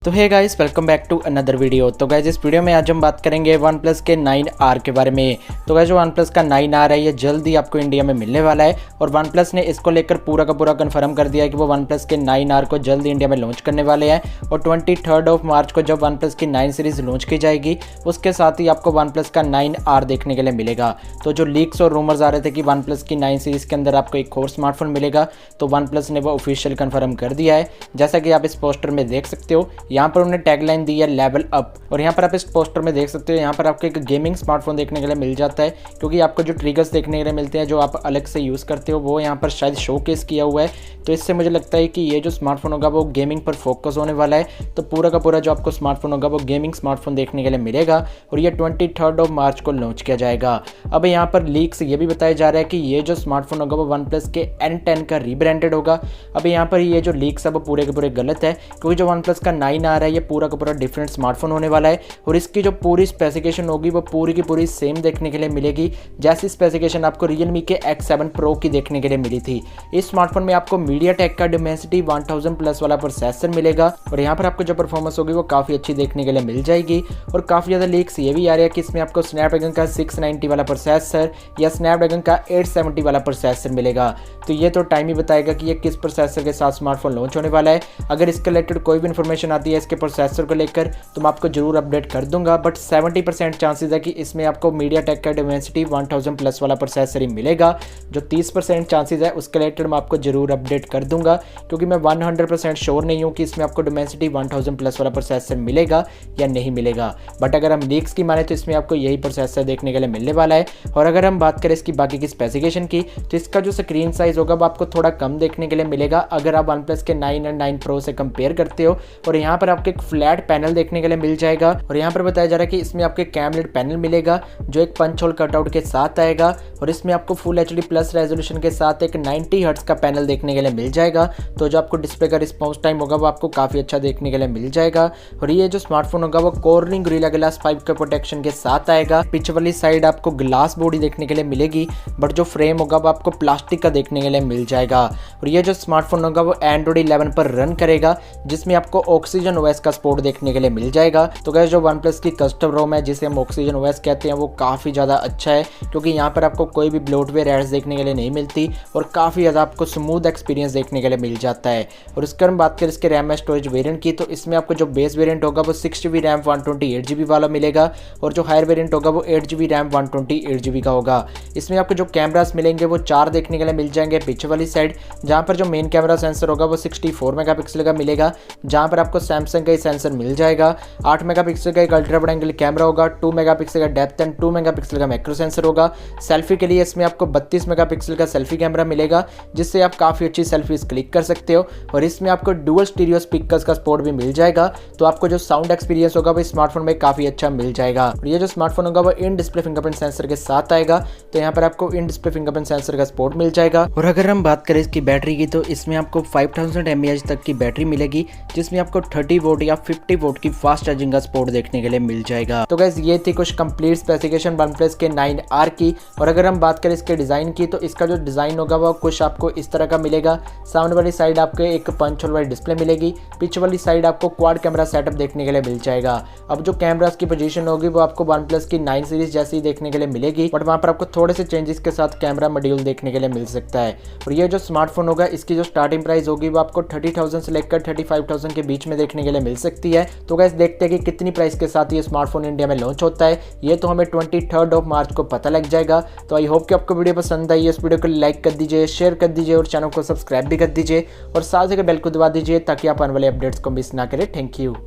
तो hey guys, welcome back to another video. तो guys इस वीडियो में आज हम बात करेंगे वन प्लस के 9R के बारे में। तो गाइस जो वन प्लस का 9R है ये जल्द ही आपको इंडिया में मिलने वाला है और वन प्लस ने इसको लेकर पूरा का पूरा कंफर्म कर दिया है कि वो वन प्लस के 9R को जल्द इंडिया में लॉन्च करने वाले हैं। और 23 मार्च को जब वन प्लस की 9 सीरीज लॉन्च की जाएगी उसके साथ ही आपको वन प्लस का 9R देखने के लिए मिलेगा। तो जो लीक्स और रूमर्स आ रहे थे कि वन प्लस की 9 सीरीज के अंदर आपको एक और स्मार्टफोन मिलेगा, तो वन प्लस ने वो ऑफिशियल कंफर्म कर दिया है। जैसा कि आप इस पोस्टर में देख सकते हो, यहाँ पर उन्होंने टैगलाइन दी है लेवल अप। और यहाँ पर आप इस पोस्टर में देख सकते हो, यहाँ पर आपको एक गेमिंग स्मार्टफोन देखने के लिए मिल जाता है, क्योंकि आपको जो ट्रिगर्स देखने के लिए मिलते हैं जो आप अलग से यूज़ करते हो वो यहाँ पर शायद शोकेस किया हुआ है। तो इससे मुझे लगता है कि ये जो स्मार्टफोन होगा वो गेमिंग पर फोकस होने वाला है। तो पूरा का पूरा जो आपको स्मार्टफोन होगा वो गेमिंग स्मार्टफोन देखने के लिए मिलेगा और ये 23 मार्च को लॉन्च किया जाएगा। अब यहाँ पर लीक्स ये भी बताया जा रहा है कि ये जो स्मार्टफोन होगा वो वन प्लस के N10 का रीब्रांडेड होगा। अब यहाँ पर ये जो लीक्स है वो पूरे के पूरे गलत है, क्योंकि जो वन प्लस का 9R है ये पूरा का पूरा डिफरेंट स्मार्टफोन होने वाला है और इसकी जो पूरी स्पेसिफिकेशन होगी वो पूरी की पूरी सेम देखने के लिए मिलेगी, जैसी स्पेसिफिकेशन आपको Realme के X7 Pro की देखने के लिए मिली थी। इस स्मार्टफोन में आपको MediaTek का Dimensity 1000 प्लस वाला प्रोसेसर मिलेगा और यहाँ पर आपको जो परफॉर्मेंस होगी वो काफ़ी अच्छी देखने के लिए मिल जाएगी। और काफ़ी ज़्यादा लीक्स ये भी आ रहा है कि इसमें आपको स्नैपड्रैगन का 690 वाला प्रोसेसर या स्नैपड्रैगन का 870 वाला प्रोसेसर मिलेगा। तो ये तो टाइम ही बताएगा कि ये किस प्रोसेसर के साथ स्मार्टफोन लॉन्च होने वाला है। अगर इसके रिलेटेड कोई भी इन्फॉर्मेशन आती है इसके प्रोसेसर को लेकर तो मैं आपको जरूर अपडेट कर दूंगा, बट 70% चांसेस है कि इसमें आपको MediaTek का Dimensity 1000 प्लस वाला प्रोसेसर ही मिलेगा। जो 30% चांसेस है उसके रिलेटेड मैं आपको जरूर अपडेट कर दूंगा, क्योंकि मैं 100% श्योर नहीं हूँ कि इसमें आपको Dimensity 1000 प्लस वाला प्रोसेसर मिलेगा या नहीं मिलेगा। बट अगर हम लीक्स की माने तो इसमें आपको यही प्रोसेसर देखने के लिए मिलने वाला है। और अगर हम बात करें इसकी बाकी की स्पेसिफिकेशन की, तो इसका जो स्क्रीन साइज होगा वो आपको थोड़ा कम देखने के लिए मिलेगा अगर आप वन प्लस के 9 और 9 Pro से कंपेयर करते हो। और यहाँ पर आपको एक फ्लैट पैनल देखने के लिए मिल जाएगा और यहाँ पर बताया जा रहा है कि इसमें आपको एक कैमलेट पैनल मिलेगा जो एक पंच होल कटआउट के साथ आएगा और इसमें आपको फुल HD प्लस रेजोल्यूशन के साथ एक 90 हर्ट्ज का पैनल देखने के लिए मिल जाएगा। तो जो आपको डिस्प्ले का रिस्पॉन्स टाइम होगा वो आपको काफ़ी अच्छा देखने के लिए मिल जाएगा। और ये जो स्मार्टफोन होगा वो कॉर्निंग गोरिल्ला ग्लास 5 के प्रोटेक्शन के साथ आएगा। पीछे वाली साइड आपको ग्लास बॉडी देखने के लिए मिलेगी, बट जो फ्रेम होगा वो आपको प्लास्टिक का देखने के लिए मिल जाएगा। और ये जो स्मार्टफोन होगा वो Android 11 पर रन करेगा, जिसमें आपको ऑक्सीजन OS का सपोर्ट देखने के लिए मिल जाएगा। तो गाइस जो वन प्लस की कस्टम रोम है जिसे हम ऑक्सीजन OS कहते हैं वो काफ़ी ज़्यादा अच्छा है, क्योंकि यहाँ पर आपको कोई भी ब्लोटवेयर एड्स देखने के लिए नहीं मिलती और काफ़ी ज़्यादा आपको स्मूथ एक्सपीरियंस देखने के लिए मिल जाता है। और इसकर हम बात करें इसके रैम एंड स्टोरेज वेरिएंट की, तो इसमें आपको जो बेस वेरिएंट होगा वो 6GB रैम 128GB वाला मिलेगा और जो हायर वेरिएंट होगा वो 8GB रैम 128GB का होगा। इसमें आपको जो कैमरास मिलेंगे वो 4 देखने के लिए मिल जाएंगे पीछे वाली साइड, जहाँ पर जो मेन कैमरा सेंसर होगा वो 64 मेगापिक्सल का मिलेगा, जहाँ पर आपको सैमसंग का ही सेंसर मिल जाएगा। 8 मेगापिक्सल का एक अल्ट्रा वाइड एंगल कैमरा होगा, 2 मेगापिक्सल का डेप्थ एंड 2 मेगापिक्सल का मैक्रो सेंसर होगा। सेल्फी के लिए इसमें आपको 32 मेगापिक्सल का सेल्फी कैमरा मिलेगा, जिससे आप काफ़ी अच्छी सेल्फीज क्लिक कर सकते हो। और इसमें आपको डुअल स्टीरियो स्पीकर्स का सपोर्ट भी मिल जाएगा, तो आपको जो साउंड एक्सपीरियंस होगा वो स्मार्टफोन में काफ़ी अच्छा मिल जाएगा। और ये जो स्मार्टफोन होगा वो इन डिस्प्ले फिंगरप्रिंट सेंसर के साथ आएगा, तो यहाँ पर आपको इन डिस्प्ले फिंगरप्रिंट सेंसर का सपोर्ट मिल जाएगा। और अगर हम बात करें इसकी बैटरी की, तो इसमें आपको 5000 mAh तक की बैटरी मिलेगी, जिसमें आपको 30 वोल्ट या 50 वोल्ट की फास्ट चार्जिंग का सपोर्ट देखने के लिए मिल जाएगा। तो गाइस ये थी कुछ कंप्लीट स्पेसिफिकेशन वन प्लस के 9R की। और अगर हम बात करें इसके डिज़ाइन की, तो इसका जो डिज़ाइन होगा वो कुछ आपको इस तरह का मिलेगा। सामने वाली साइड आपको एक पंच होल वाली डिस्प्ले मिलेगी, पीछे वाली साइड आपको क्वाड कैमरा सेटअप देखने के लिए मिल जाएगा। अब जो कैमरास की पोजीशन होगी वो आपको वन प्लस की 9 सीरीज जैसी देखने के लिए मिलेगी, बट वहाँ पर आपको थोड़े से चेंजेस के साथ कैमरा मॉड्यूल देखने के लिए मिल सकता है। और ये जो स्मार्टफोन होगा इसकी जो स्टार्टिंग प्राइस होगी वो आपको 30,000 से लेकर 35,000 के बीच में देखने के लिए मिल सकती है। तो गाइस देखते हैं कि कितनी प्राइस के साथ ये स्मार्टफोन इंडिया में लॉन्च होता है। ये तो हमें 23 मार्च को पता लग जाएगा। तो आई होप कि आपको वीडियो पसंद आई है। इस वीडियो को लाइक कर दीजिए, शेयर कर दीजिए और चैनल को सब्सक्राइब भी कर दीजिए और साथ ही बेल को दबा दीजिए ताकि आप आने वाले अपडेट्स को मिस ना करें। Thank you.